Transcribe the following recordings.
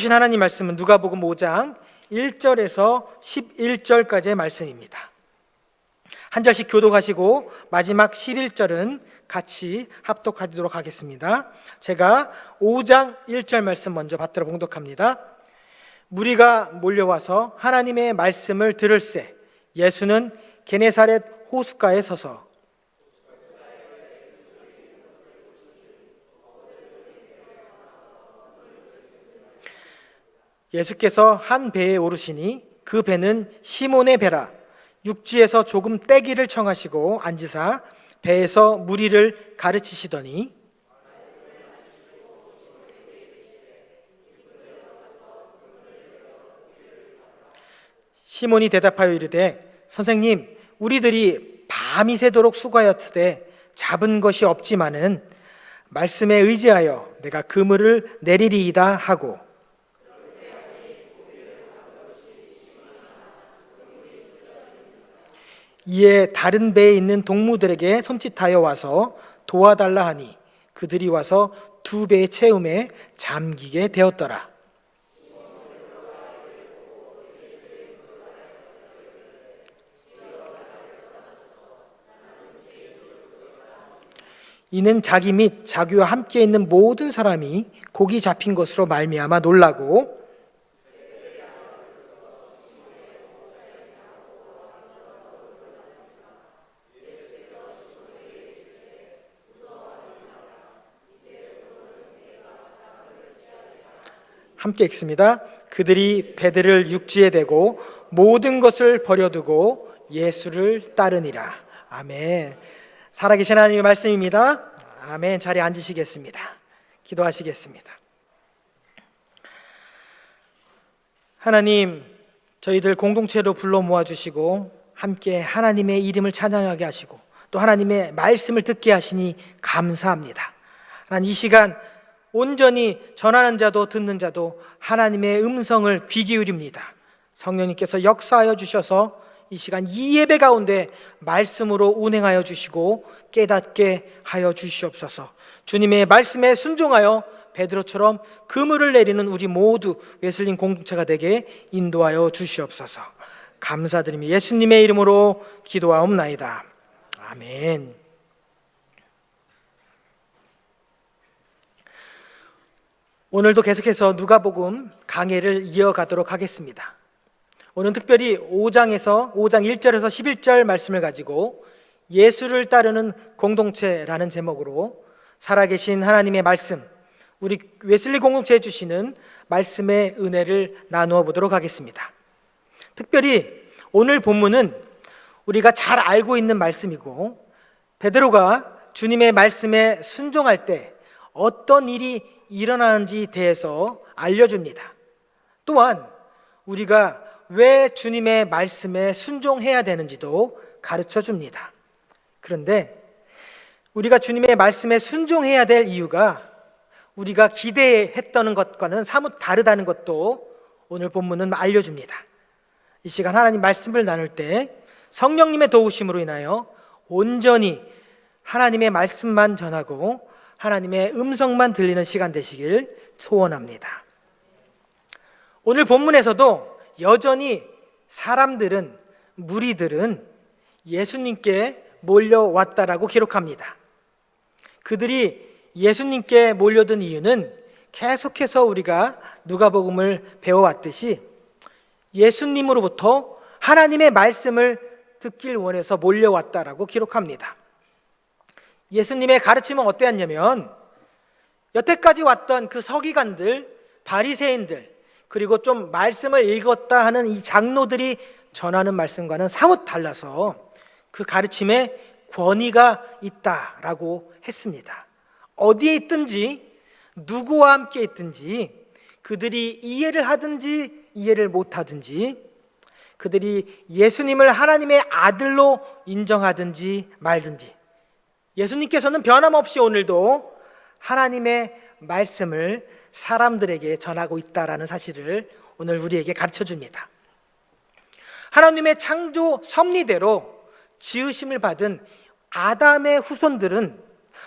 주신 하나님 말씀은 누가복음 5장 1절에서 11절까지의 말씀입니다. 한 절씩 교독하시고 마지막 11절은 같이 합독하도록 하겠습니다. 제가 5장 1절 말씀 먼저 받들어 봉독합니다. 무리가 몰려와서 하나님의 말씀을 들을새 예수는 게네사렛 호숫가에 서서 예수께서 한 배에 오르시니 그 배는 시몬의 배라. 육지에서 조금 떼기를 청하시고 앉으사 배에서 무리를 가르치시더니 시몬이 대답하여 이르되 선생님, 우리들이 밤이 새도록 수고하였으되 잡은 것이 없지만은 말씀에 의지하여 내가 그물을 내리리이다 하고 이에 다른 배에 있는 동무들에게 손짓하여 와서 도와달라 하니 그들이 와서 두 배의 채움에 잠기게 되었더라. 이는 자기 및 자기와 함께 있는 모든 사람이 고기 잡힌 것으로 말미암아 놀라고 함께 읽습니다. 그들이 배들을 육지에 대고 모든 것을 버려두고 예수를 따르니라. 아멘. 살아계신 하나님의 말씀입니다. 아멘. 자리에 앉으시겠습니다. 기도하시겠습니다. 하나님, 저희들 공동체로 불러 모아주시고 함께 하나님의 이름을 찬양하게 하시고 또 하나님의 말씀을 듣게 하시니 감사합니다. 하나님, 이 시간 온전히 전하는 자도 듣는 자도 하나님의 음성을 귀 기울입니다. 성령님께서 역사하여 주셔서 이 시간 이 예배 가운데 말씀으로 운행하여 주시고 깨닫게 하여 주시옵소서. 주님의 말씀에 순종하여 베드로처럼 그물을 내리는 우리 모두 웨슬린 공동체가 되게 인도하여 주시옵소서. 감사드리며 예수님의 이름으로 기도하옵나이다. 아멘. 오늘도 계속해서 누가복음 강해를 이어가도록 하겠습니다. 오늘 특별히 5장 1절에서 11절 말씀을 가지고 예수를 따르는 공동체라는 제목으로 살아계신 하나님의 말씀, 우리 웨슬리 공동체에 주시는 말씀의 은혜를 나누어 보도록 하겠습니다. 특별히 오늘 본문은 우리가 잘 알고 있는 말씀이고 베드로가 주님의 말씀에 순종할 때 어떤 일이 일어나는지 대해서 알려줍니다. 또한 우리가 왜 주님의 말씀에 순종해야 되는지도 가르쳐 줍니다. 그런데 우리가 주님의 말씀에 순종해야 될 이유가 우리가 기대했던 것과는 사뭇 다르다는 것도 오늘 본문은 알려줍니다. 이 시간 하나님 말씀을 나눌 때 성령님의 도우심으로 인하여 온전히 하나님의 말씀만 전하고 하나님의 음성만 들리는 시간 되시길 소원합니다. 오늘 본문에서도 여전히 사람들은, 무리들은 예수님께 몰려왔다라고 기록합니다. 그들이 예수님께 몰려든 이유는 계속해서 우리가 누가복음을 배워왔듯이 예수님으로부터 하나님의 말씀을 듣길 원해서 몰려왔다라고 기록합니다. 예수님의 가르침은 어땠냐면 여태까지 왔던 그 서기관들, 바리새인들, 그리고 좀 말씀을 읽었다 하는 이 장로들이 전하는 말씀과는 사뭇 달라서 그 가르침에 권위가 있다라고 했습니다. 어디에 있든지 누구와 함께 있든지 그들이 이해를 하든지 이해를 못하든지 그들이 예수님을 하나님의 아들로 인정하든지 말든지 예수님께서는 변함없이 오늘도 하나님의 말씀을 사람들에게 전하고 있다라는 사실을 오늘 우리에게 가르쳐줍니다. 하나님의 창조 섭리대로 지으심을 받은 아담의 후손들은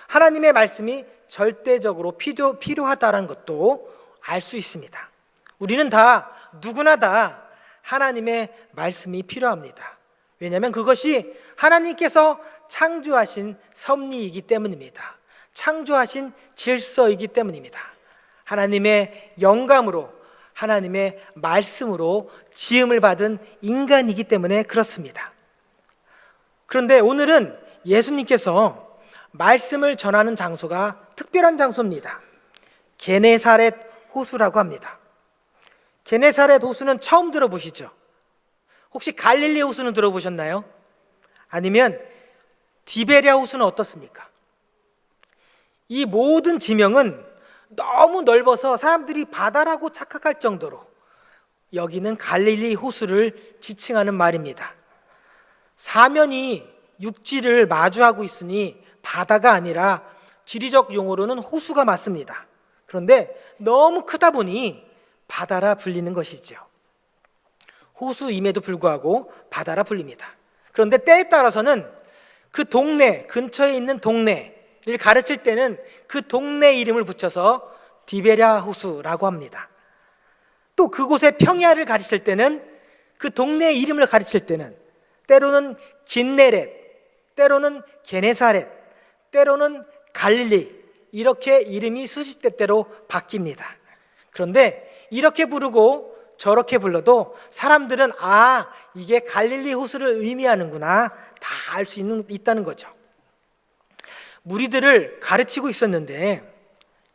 하나님의 말씀이 절대적으로 필요하다는 것도 알 수 있습니다. 우리는 다 누구나 다 하나님의 말씀이 필요합니다. 왜냐하면 그것이 하나님께서 창조하신 섭리이기 때문입니다. 창조하신 질서이기 때문입니다. 하나님의 영감으로, 하나님의 말씀으로 지음을 받은 인간이기 때문에 그렇습니다. 그런데 오늘은 예수님께서 말씀을 전하는 장소가 특별한 장소입니다. 게네사렛 호수라고 합니다. 게네사렛 호수는 처음 들어보시죠? 혹시 갈릴리 호수는 들어보셨나요? 아니면 디베랴 호수는 어떻습니까? 이 모든 지명은 너무 넓어서 사람들이 바다라고 착각할 정도로 여기는 갈릴리 호수를 지칭하는 말입니다. 사면이 육지를 마주하고 있으니 바다가 아니라 지리적 용어로는 호수가 맞습니다. 그런데 너무 크다 보니 바다라 불리는 것이죠. 호수임에도 불구하고 바다라 불립니다. 그런데 때에 따라서는 그 동네, 근처에 있는 동네를 가르칠 때는 그 동네 이름을 붙여서 디베랴 호수라고 합니다. 또 그곳의 평야를 가르칠 때는, 그 동네 이름을 가르칠 때는 때로는 긴네렛, 때로는 게네사렛, 때로는 갈릴리, 이렇게 이름이 수시때때로 바뀝니다. 그런데 이렇게 부르고 저렇게 불러도 사람들은 이게 갈릴리 호수를 의미하는구나, 다 알 수 있다는 거죠. 무리들을 가르치고 있었는데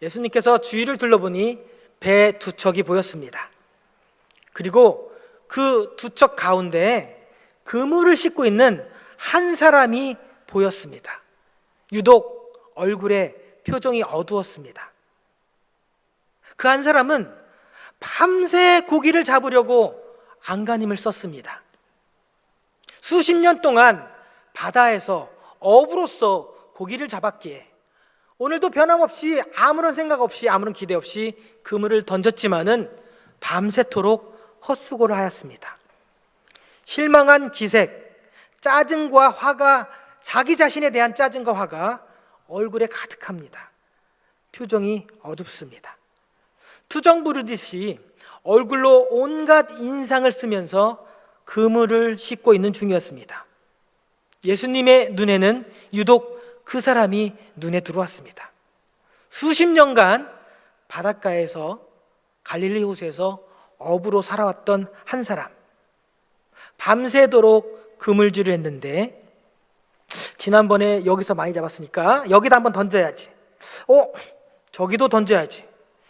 예수님께서 주위를 둘러보니 배 두 척이 보였습니다. 그리고 그 두 척 가운데 그물을 싣고 있는 한 사람이 보였습니다. 유독 얼굴에 표정이 어두웠습니다. 그 한 사람은 밤새 고기를 잡으려고 안간힘을 썼습니다. 수십 년 동안 바다에서 어부로서 고기를 잡았기에 오늘도 변함없이 아무런 생각 없이, 아무런 기대 없이 그물을 던졌지만은 밤새도록 헛수고를 하였습니다. 실망한 기색, 짜증과 화가, 자기 자신에 대한 짜증과 화가 얼굴에 가득합니다. 표정이 어둡습니다. 투정 부르듯이 얼굴로 온갖 인상을 쓰면서 그물을 싣고 있는 중이었습니다. 예수님의 눈에는 유독 그 사람이 눈에 들어왔습니다. 수십 년간 바닷가에서, 갈릴리 호수에서 어부로 살아왔던 한 사람, 밤새도록 그물질을 했는데 지난번에 여기서 많이 잡았으니까 여기다 한번 던져야지, 저기도 던져야지,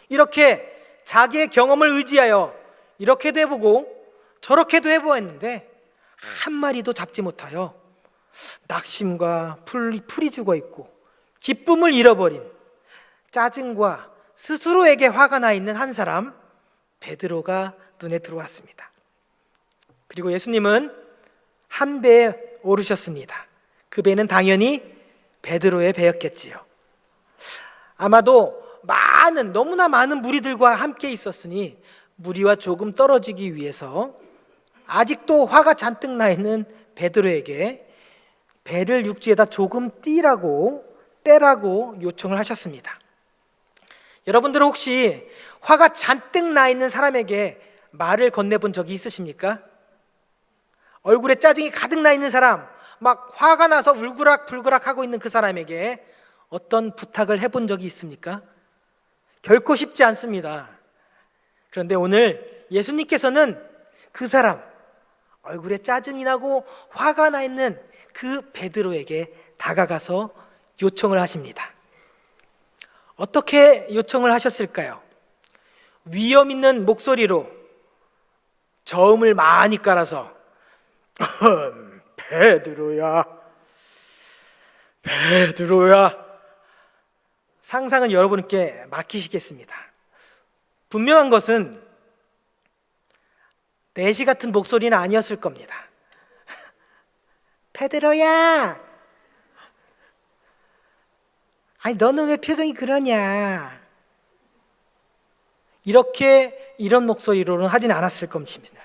이렇게 자기의 경험을 의지하여 이렇게도 해보고 저렇게도 해보았는데 한 마리도 잡지 못하여 낙심과 풀이 죽어있고 기쁨을 잃어버린, 짜증과 스스로에게 화가 나 있는 한 사람, 베드로가 눈에 들어왔습니다. 그리고 예수님은 한 배에 오르셨습니다. 그 배는 당연히 베드로의 배였겠지요. 아마도 너무나 많은 무리들과 함께 있었으니 무리와 조금 떨어지기 위해서 아직도 화가 잔뜩 나 있는 베드로에게 배를 육지에다 조금 떼라고 요청을 하셨습니다. 여러분들은 혹시 화가 잔뜩 나 있는 사람에게 말을 건네본 적이 있으십니까? 얼굴에 짜증이 가득 나 있는 사람, 막 화가 나서 울그락불그락 하고 있는 그 사람에게 어떤 부탁을 해본 적이 있습니까? 결코 쉽지 않습니다. 그런데 오늘 예수님께서는 그 사람, 얼굴에 짜증이 나고 화가 나 있는 그 베드로에게 다가가서 요청을 하십니다. 어떻게 요청을 하셨을까요? 위험 있는 목소리로 저음을 많이 깔아서 베드로야, 상상은 여러분께 맡기시겠습니다. 분명한 것은 내시 같은 목소리는 아니었을 겁니다. 베드로야, 너는 왜 표정이 그러냐, 이런 목소리로는 하진 않았을 겁니다.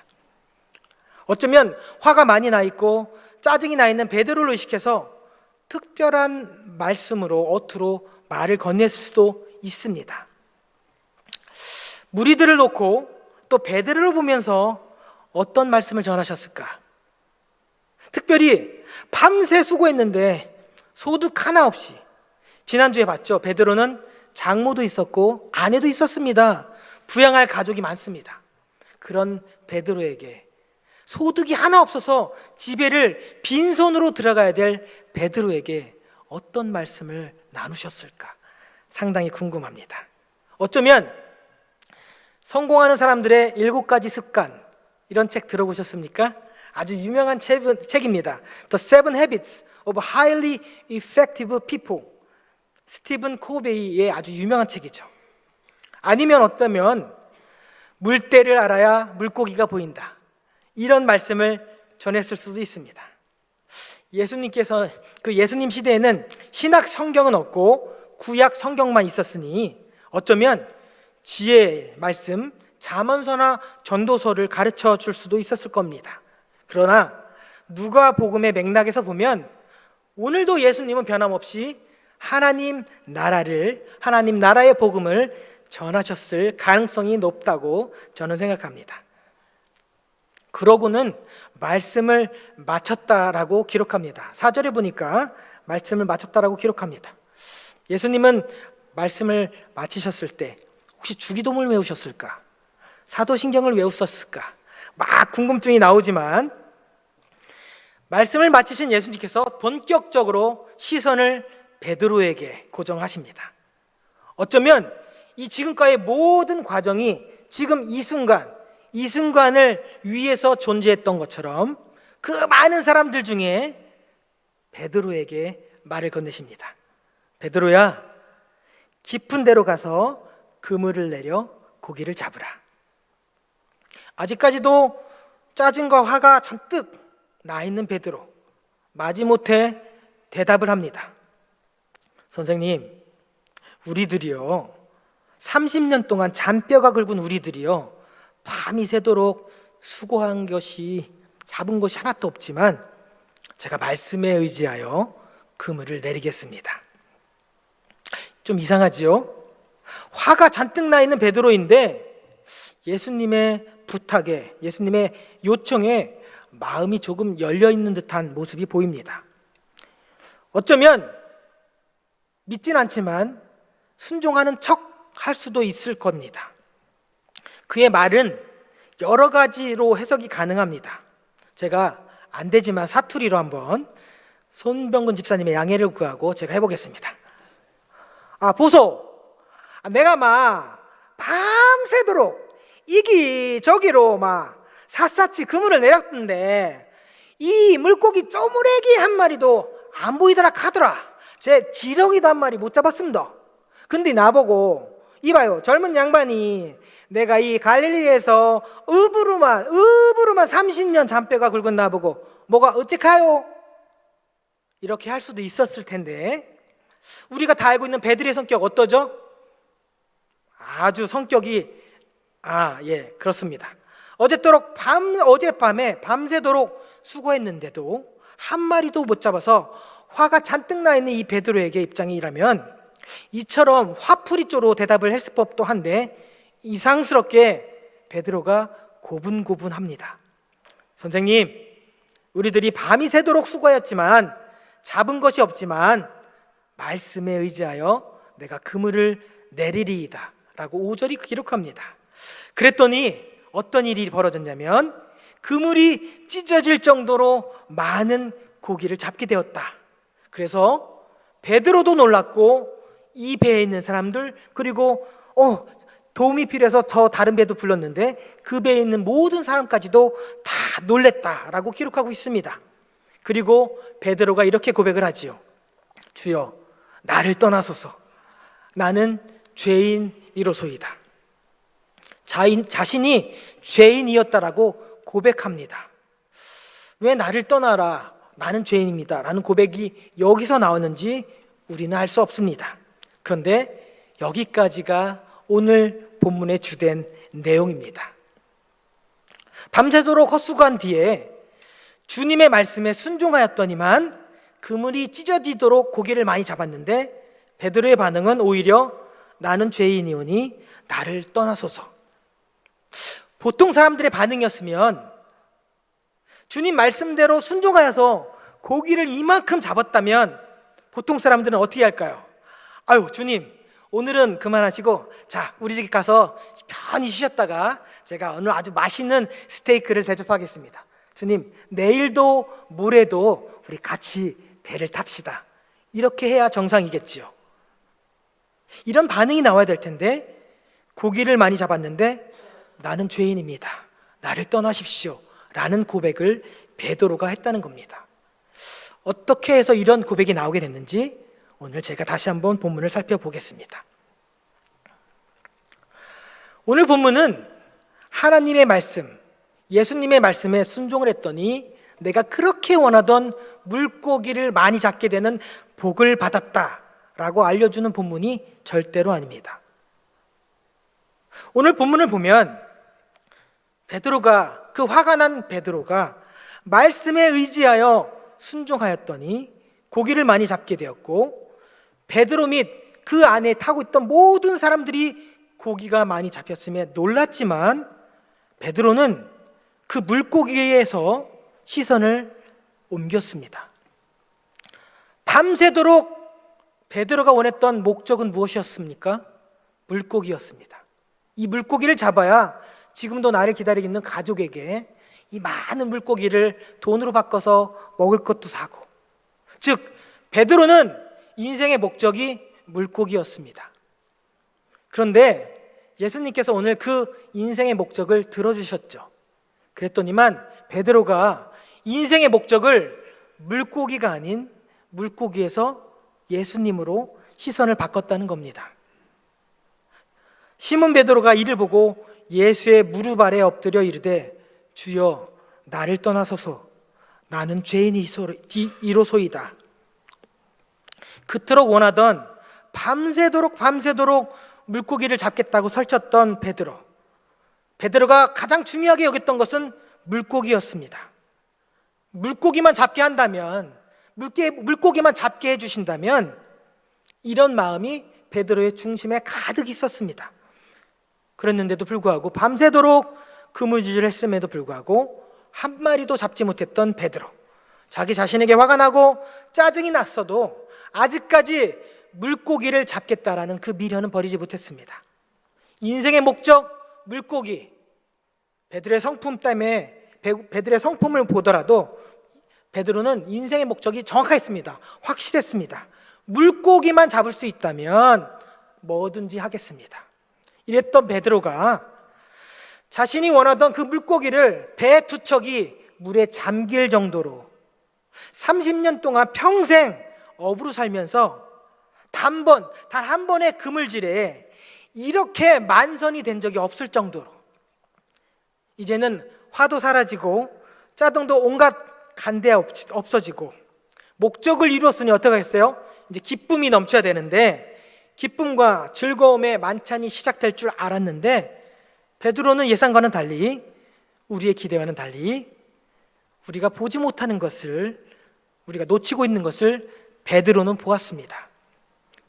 어쩌면 화가 많이 나 있고 짜증이 나 있는 베드로를 의식해서 특별한 말씀으로, 어투로 말을 건넸을 수도 있습니다. 무리들을 놓고 또 베드로를 보면서 어떤 말씀을 전하셨을까? 특별히 밤새 수고했는데 소득 하나 없이, 지난주에 봤죠? 베드로는 장모도 있었고 아내도 있었습니다. 부양할 가족이 많습니다. 그런 베드로에게 소득이 하나 없어서 집에를 빈손으로 들어가야 될 베드로에게 어떤 말씀을 나누셨을까? 상당히 궁금합니다. 어쩌면 성공하는 사람들의 7가지 습관, 이런 책 들어보셨습니까? 아주 유명한 책입니다. The Seven Habits of Highly Effective People. 스티븐 코베이의 아주 유명한 책이죠. 아니면 어쩌면 물때를 알아야 물고기가 보인다, 이런 말씀을 전했을 수도 있습니다. 예수님께서 예수님 시대에는 신약 성경은 없고 구약 성경만 있었으니 어쩌면 지혜의 말씀, 잠언서나 전도서를 가르쳐 줄 수도 있었을 겁니다. 그러나 누가복음의 맥락에서 보면 오늘도 예수님은 변함없이 하나님 나라의 복음을 전하셨을 가능성이 높다고 저는 생각합니다. 그러고는 말씀을 마쳤다라고 기록합니다. 4절에 보니까 말씀을 마쳤다라고 기록합니다. 예수님은 말씀을 마치셨을 때 혹시 주기도문을 외우셨을까? 사도신경을 외우셨을까? 막 궁금증이 나오지만 말씀을 마치신 예수님께서 본격적으로 시선을 베드로에게 고정하십니다. 어쩌면 이 지금까지의 모든 과정이 지금 이 순간을 위해서 존재했던 것처럼 그 많은 사람들 중에 베드로에게 말을 건네십니다. 베드로야, 깊은 데로 가서 그물을 내려 고기를 잡으라. 아직까지도 짜증과 화가 잔뜩 나 있는 베드로, 마지못해 대답을 합니다. 선생님, 우리들이요, 30년 동안 잔뼈가 굵은 우리들이요, 밤이 새도록 수고한 것이, 잡은 것이 하나도 없지만 제가 말씀에 의지하여 그물을 내리겠습니다. 좀 이상하지요? 화가 잔뜩 나 있는 베드로인데 예수님의 부탁에, 예수님의 요청에 마음이 조금 열려있는 듯한 모습이 보입니다. 어쩌면 믿진 않지만 순종하는 척 할 수도 있을 겁니다. 그의 말은 여러 가지로 해석이 가능합니다. 제가 안 되지만 사투리로 한번 손병근 집사님의 양해를 구하고 제가 해보겠습니다. 보소, 내가 밤새도록 이기저기로 샅샅이 그물을 내렸던데 이 물고기 쪼무레기 한 마리도 안 보이더라 카더라. 제 지렁이도 한 마리 못 잡았습니다. 근데 나보고 이봐요, 젊은 양반이 내가 이 갈릴리에서 의부로만 30년 잔뼈가 굵은 나보고 뭐가 어째카요? 이렇게 할 수도 있었을 텐데 우리가 다 알고 있는 베드로의 성격 어떠죠? 아주 성격이 그렇습니다. 어젯밤에 밤새도록 수고했는데도 한 마리도 못 잡아서 화가 잔뜩 나 있는 이 베드로에게 입장이라면 이처럼 화풀이조로 대답을 했을 법도 한데 이상스럽게 베드로가 고분고분합니다. 선생님, 우리들이 밤이 새도록 수고하였지만 잡은 것이 없지만 말씀에 의지하여 내가 그물을 내리리이다 라고 5절이 기록합니다. 그랬더니 어떤 일이 벌어졌냐면 그물이 찢어질 정도로 많은 고기를 잡게 되었다. 그래서 베드로도 놀랐고 이 배에 있는 사람들, 그리고 도움이 필요해서 저 다른 배도 불렀는데 그 배에 있는 모든 사람까지도 다 놀랬다라고 기록하고 있습니다. 그리고 베드로가 이렇게 고백을 하지요. 주여, 나를 떠나소서. 나는 죄인이로소이다. 자신이 죄인이었다라고 고백합니다. 왜 나를 떠나라, 나는 죄인입니다 라는 고백이 여기서 나오는지 우리는 알 수 없습니다. 그런데 여기까지가 오늘 본문의 주된 내용입니다. 밤새도록 헛수고한 뒤에 주님의 말씀에 순종하였더니만 그물이 찢어지도록 고기를 많이 잡았는데 베드로의 반응은 오히려 나는 죄인이오니 나를 떠나소서. 보통 사람들의 반응이었으면 주님 말씀대로 순종하여서 고기를 이만큼 잡았다면 보통 사람들은 어떻게 할까요? 아유, 주님, 오늘은 그만하시고 자, 우리 집 가서 편히 쉬셨다가 제가 오늘 아주 맛있는 스테이크를 대접하겠습니다. 주님, 내일도 모레도 우리 같이 배를 탑시다. 이렇게 해야 정상이겠지요. 이런 반응이 나와야 될 텐데, 고기를 많이 잡았는데 나는 죄인입니다, 나를 떠나십시오 라는 고백을 베드로가 했다는 겁니다. 어떻게 해서 이런 고백이 나오게 됐는지 오늘 제가 다시 한번 본문을 살펴보겠습니다. 오늘 본문은 하나님의 말씀, 예수님의 말씀에 순종을 했더니 내가 그렇게 원하던 물고기를 많이 잡게 되는 복을 받았다라고 알려주는 본문이 절대로 아닙니다. 오늘 본문을 보면 베드로가, 그 화가 난 베드로가 말씀에 의지하여 순종하였더니 고기를 많이 잡게 되었고, 베드로 및 그 안에 타고 있던 모든 사람들이 고기가 많이 잡혔음에 놀랐지만 베드로는 그 물고기에서 시선을 옮겼습니다. 밤새도록 베드로가 원했던 목적은 무엇이었습니까? 물고기였습니다. 이 물고기를 잡아야 지금도 나를 기다리고 있는 가족에게 이 많은 물고기를 돈으로 바꿔서 먹을 것도 사고, 즉 베드로는 인생의 목적이 물고기였습니다. 그런데 예수님께서 오늘 그 인생의 목적을 들어주셨죠. 그랬더니만 베드로가 인생의 목적을 물고기가 아닌 물고기에서 예수님으로 시선을 바꿨다는 겁니다. 시몬 베드로가 이를 보고 예수의 무릎 아래 엎드려 이르되 주여 나를 떠나소서 나는 죄인이로소이다. 그토록 원하던 밤새도록 물고기를 잡겠다고 설쳤던 베드로가 가장 중요하게 여겼던 것은 물고기였습니다. 물고기만 잡게 한다면, 물고기만 잡게 해주신다면, 이런 마음이 베드로의 중심에 가득 있었습니다. 그랬는데도 불구하고 밤새도록 그물질을 했음에도 불구하고 한 마리도 잡지 못했던 베드로, 자기 자신에게 화가 나고 짜증이 났어도 아직까지 물고기를 잡겠다라는 그 미련은 버리지 못했습니다. 인생의 목적 물고기, 베드로의 성품 때문에 베드로의 성품을 보더라도 베드로는 인생의 목적이 정확했습니다. 확실했습니다. 물고기만 잡을 수 있다면 뭐든지 하겠습니다. 이랬던 베드로가 자신이 원하던 그 물고기를 배 두 척이 물에 잠길 정도로 30년 동안 평생 어부로 살면서 단 한 번의 그물질에 이렇게 만선이 된 적이 없을 정도로, 이제는 화도 사라지고 짜증도 온갖 간대 없어지고 목적을 이루었으니 어떻게 했어요? 이제 기쁨이 넘쳐야 되는데 기쁨과 즐거움의 만찬이 시작될 줄 알았는데 베드로는 예상과는 달리, 우리의 기대와는 달리 우리가 보지 못하는 것을, 우리가 놓치고 있는 것을 베드로는 보았습니다.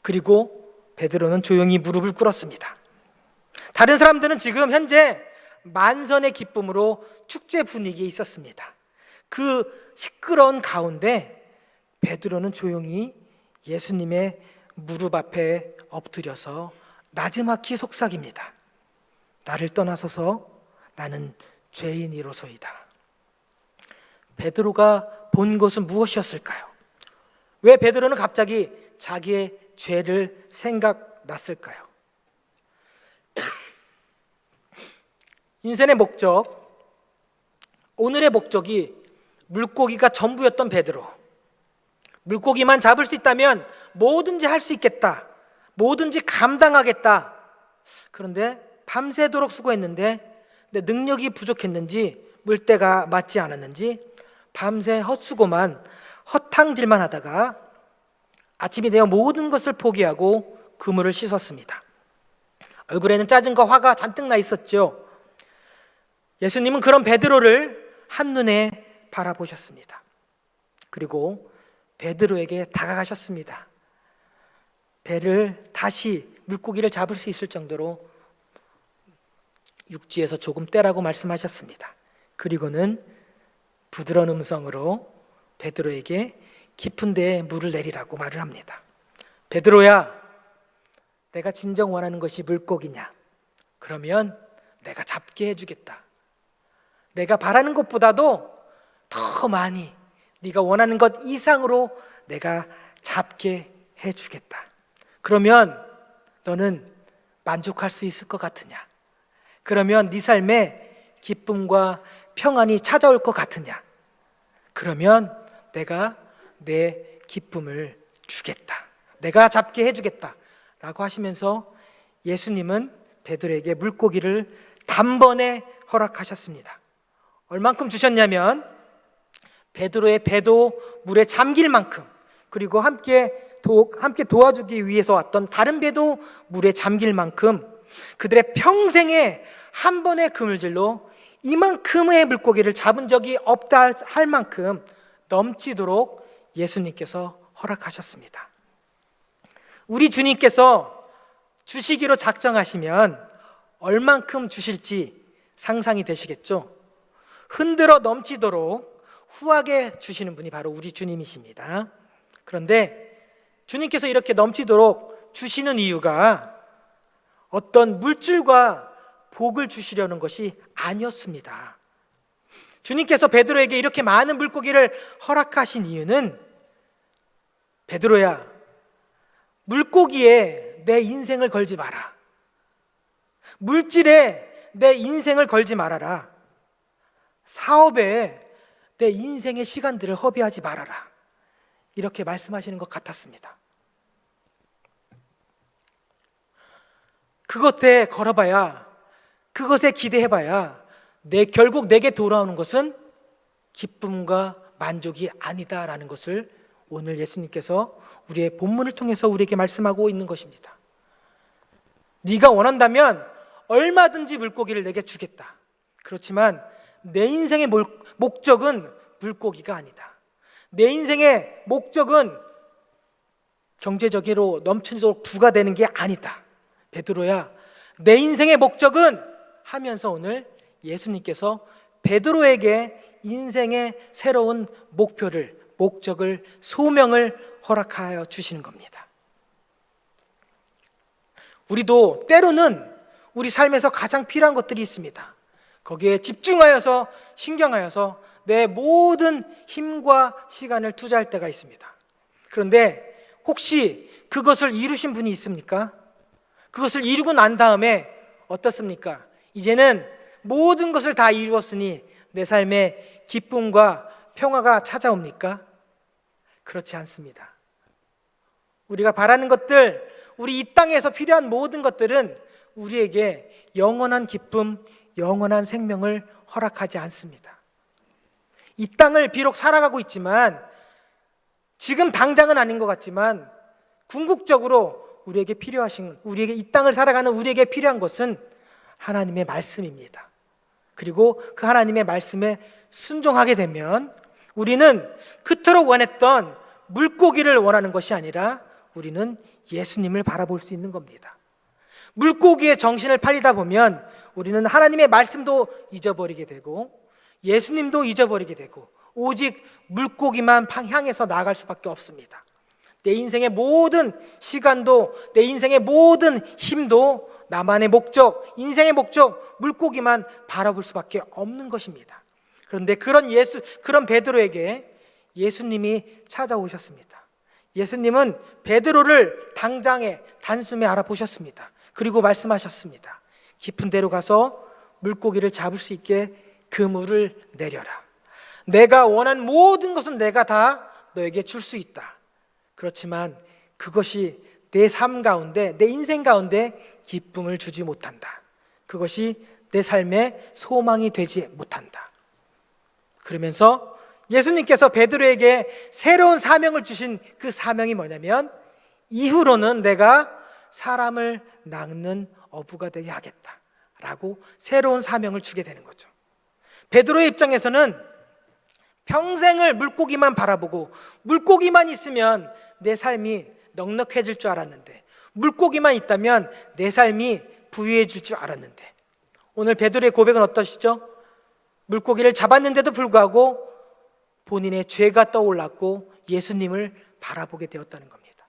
그리고 베드로는 조용히 무릎을 꿇었습니다. 다른 사람들은 지금 현재 만선의 기쁨으로 축제 분위기에 있었습니다. 그 시끄러운 가운데 베드로는 조용히 예수님의 무릎 앞에 엎드려서 나지막히 속삭입니다. 나를 떠나소서 나는 죄인이로소이다. 베드로가 본 것은 무엇이었을까요? 왜 베드로는 갑자기 자기의 죄를 생각났을까요? 인생의 목적, 오늘의 목적이 물고기가 전부였던 베드로. 물고기만 잡을 수 있다면 뭐든지 할 수 있겠다, 뭐든지 감당하겠다. 그런데 밤새도록 수고했는데 내 능력이 부족했는지 물때가 맞지 않았는지 밤새 헛수고만, 헛탕질만 하다가 아침이 되어 모든 것을 포기하고 그물을 씻었습니다. 얼굴에는 짜증과 화가 잔뜩 나 있었죠. 예수님은 그런 베드로를 한눈에 바라보셨습니다. 그리고 베드로에게 다가가셨습니다. 배를 다시 물고기를 잡을 수 있을 정도로 육지에서 조금 떼라고 말씀하셨습니다. 그리고는 부드러운 음성으로 베드로에게 깊은 데에 물을 내리라고 말을 합니다. 베드로야, 내가 진정 원하는 것이 물고기냐? 그러면 내가 잡게 해주겠다. 내가 바라는 것보다도 더 많이, 네가 원하는 것 이상으로 내가 잡게 해주겠다. 그러면 너는 만족할 수 있을 것 같으냐? 그러면 네 삶에 기쁨과 평안이 찾아올 것 같으냐? 그러면 내가 내 기쁨을 주겠다. 내가 잡게 해주겠다 라고 하시면서 예수님은 베드로에게 물고기를 단번에 허락하셨습니다. 얼만큼 주셨냐면 베드로의 배도 물에 잠길 만큼, 그리고 함께 도와주기 위해서 왔던 다른 배도 물에 잠길 만큼, 그들의 평생에 한 번의 그물질로 이만큼의 물고기를 잡은 적이 없다 할 만큼 넘치도록 예수님께서 허락하셨습니다. 우리 주님께서 주시기로 작정하시면 얼만큼 주실지 상상이 되시겠죠? 흔들어 넘치도록 후하게 주시는 분이 바로 우리 주님이십니다. 그런데 주님께서 이렇게 넘치도록 주시는 이유가 어떤 물질과 복을 주시려는 것이 아니었습니다. 주님께서 베드로에게 이렇게 많은 물고기를 허락하신 이유는, 베드로야, 물고기에 내 인생을 걸지 마라. 물질에 내 인생을 걸지 말아라. 사업에 내 인생의 시간들을 허비하지 말아라. 이렇게 말씀하시는 것 같았습니다. 그것에 걸어봐야, 그것에 기대해봐야 결국 내게 돌아오는 것은 기쁨과 만족이 아니다라는 것을 오늘 예수님께서 우리의 본문을 통해서 우리에게 말씀하고 있는 것입니다. 네가 원한다면 얼마든지 물고기를 내게 주겠다. 그렇지만 내 인생의 목적은 물고기가 아니다. 내 인생의 목적은 경제적으로 넘치도록 부가 되는 게 아니다. 베드로야, 내 인생의 목적은 하면서 오늘 예수님께서 베드로에게 인생의 새로운 목적을, 소명을 허락하여 주시는 겁니다. 우리도 때로는 우리 삶에서 가장 필요한 것들이 있습니다. 거기에 집중하여서, 신경하여서 내 모든 힘과 시간을 투자할 때가 있습니다. 그런데 혹시 그것을 이루신 분이 있습니까? 그것을 이루고 난 다음에 어떻습니까? 이제는 모든 것을 다 이루었으니 내 삶에 기쁨과 평화가 찾아옵니까? 그렇지 않습니다. 우리가 바라는 것들, 우리 이 땅에서 필요한 모든 것들은 우리에게 영원한 기쁨, 영원한 생명을 허락하지 않습니다. 이 땅을 비록 살아가고 있지만, 지금 당장은 아닌 것 같지만 궁극적으로 우리에게 이 땅을 살아가는 우리에게 필요한 것은 하나님의 말씀입니다. 그리고 그 하나님의 말씀에 순종하게 되면 우리는 그토록 원했던 물고기를 원하는 것이 아니라 우리는 예수님을 바라볼 수 있는 겁니다. 물고기에 정신을 팔리다 보면 우리는 하나님의 말씀도 잊어버리게 되고 예수님도 잊어버리게 되고 오직 물고기만 향해서 나아갈 수밖에 없습니다. 내 인생의 모든 시간도, 내 인생의 모든 힘도 나만의 목적, 인생의 목적, 물고기만 바라볼 수밖에 없는 것입니다. 그런데 그런 베드로에게 예수님이 찾아오셨습니다. 예수님은 베드로를 단숨에 알아보셨습니다. 그리고 말씀하셨습니다. 깊은 데로 가서 물고기를 잡을 수 있게 그물을 내려라. 내가 원한 모든 것은 내가 다 너에게 줄 수 있다. 그렇지만 그것이 내 삶 가운데, 내 인생 가운데 기쁨을 주지 못한다. 그것이 내 삶의 소망이 되지 못한다. 그러면서 예수님께서 베드로에게 새로운 사명을 주신 그 사명이 뭐냐면, 이후로는 내가 사람을 낚는 어부가 되게 하겠다라고 새로운 사명을 주게 되는 거죠. 베드로의 입장에서는 평생을 물고기만 바라보고 물고기만 있으면 내 삶이 넉넉해질 줄 알았는데, 물고기만 있다면 내 삶이 부유해질 줄 알았는데, 오늘 베드로의 고백은 어떠시죠? 물고기를 잡았는데도 불구하고 본인의 죄가 떠올랐고 예수님을 바라보게 되었다는 겁니다.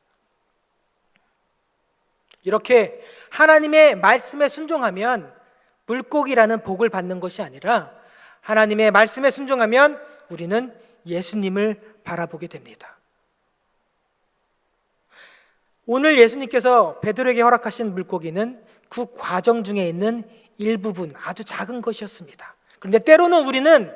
이렇게 하나님의 말씀에 순종하면 물고기라는 복을 받는 것이 아니라 하나님의 말씀에 순종하면 우리는 예수님을 바라보게 됩니다. 오늘 예수님께서 베드로에게 허락하신 물고기는 그 과정 중에 있는 일부분, 아주 작은 것이었습니다. 그런데 때로는 우리는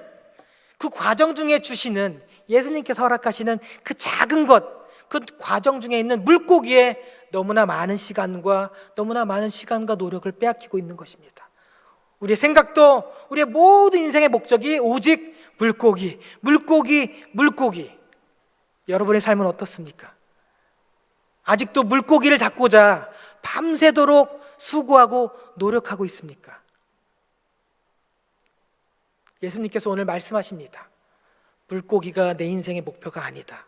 그 과정 중에 주시는, 예수님께서 허락하시는 그 작은 것, 그 과정 중에 있는 물고기에 너무나 많은 시간과 노력을 빼앗기고 있는 것입니다. 우리의 생각도, 우리의 모든 인생의 목적이 오직 물고기. 여러분의 삶은 어떻습니까? 아직도 물고기를 잡고자 밤새도록 수고하고 노력하고 있습니까? 예수님께서 오늘 말씀하십니다. 물고기가 내 인생의 목표가 아니다.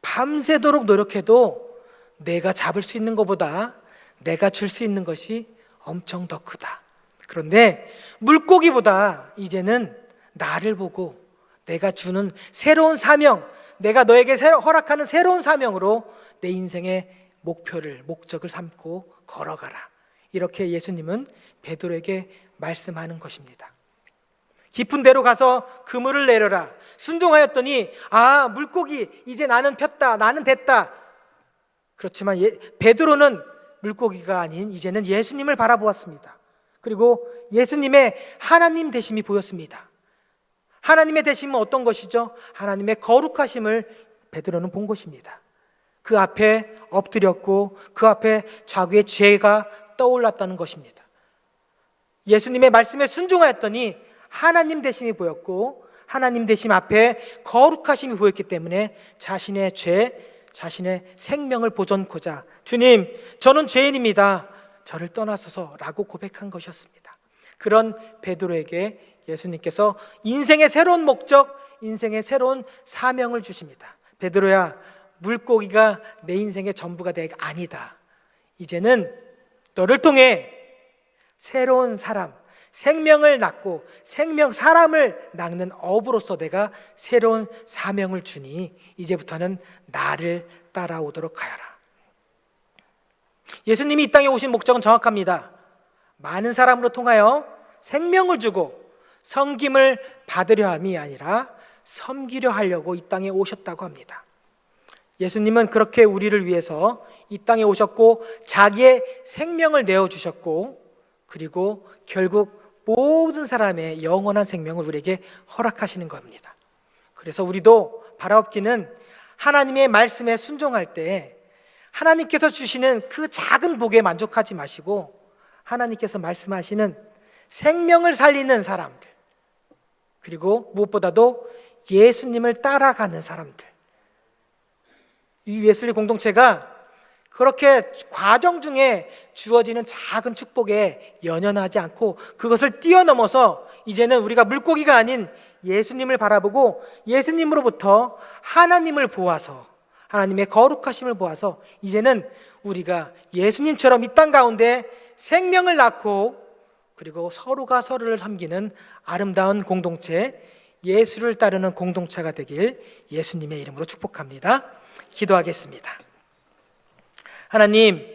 밤새도록 노력해도 내가 잡을 수 있는 것보다 내가 줄 수 있는 것이 엄청 더 크다. 그런데 물고기보다 이제는 나를 보고 내가 주는 새로운 사명, 내가 너에게 허락하는 새로운 사명으로 내 인생의 목적을 삼고 걸어가라. 이렇게 예수님은 베드로에게 말씀하는 것입니다. 깊은 데로 가서 그물을 내려라. 순종하였더니 물고기 이제 나는 폈다, 나는 됐다. 그렇지만 베드로는 물고기가 아닌 이제는 예수님을 바라보았습니다. 그리고 예수님의 하나님 되심이 보였습니다. 하나님의 되심은 어떤 것이죠? 하나님의 거룩하심을 베드로는 본 것입니다. 그 앞에 엎드렸고 그 앞에 자기의 죄가 떠올랐다는 것입니다. 예수님의 말씀에 순종하였더니 하나님 되심이 보였고 하나님 되심 앞에 거룩하심이 보였기 때문에 자신의 죄, 자신의 생명을 보존코자 주님, 저는 죄인입니다. 저를 떠나소서라고 고백한 것이었습니다. 그런 베드로에게 예수님께서 인생의 새로운 목적, 인생의 새로운 사명을 주십니다. 베드로야, 물고기가 내 인생의 전부가 내가 아니다. 이제는 너를 통해 새로운 사람, 생명을 낳고 사람을 낳는 어부로서 내가 새로운 사명을 주니 이제부터는 나를 따라오도록 하여라. 예수님이 이 땅에 오신 목적은 정확합니다. 많은 사람으로 통하여 생명을 주고 섬김을 받으려 함이 아니라 섬기려 하려고 이 땅에 오셨다고 합니다. 예수님은 그렇게 우리를 위해서 이 땅에 오셨고 자기의 생명을 내어주셨고 그리고 결국 모든 사람의 영원한 생명을 우리에게 허락하시는 겁니다. 그래서 우리도 바라옵기는 하나님의 말씀에 순종할 때 하나님께서 주시는 그 작은 복에 만족하지 마시고 하나님께서 말씀하시는 생명을 살리는 사람들, 그리고 무엇보다도 예수님을 따라가는 사람들, 이 웨슬리 공동체가 그렇게 과정 중에 주어지는 작은 축복에 연연하지 않고 그것을 뛰어넘어서 이제는 우리가 물고기가 아닌 예수님을 바라보고 예수님으로부터 하나님을 보아서 하나님의 거룩하심을 보아서 이제는 우리가 예수님처럼 이 땅 가운데 생명을 낳고 그리고 서로가 서로를 섬기는 아름다운 공동체, 예수를 따르는 공동체가 되길 예수님의 이름으로 축복합니다. 기도하겠습니다. 하나님,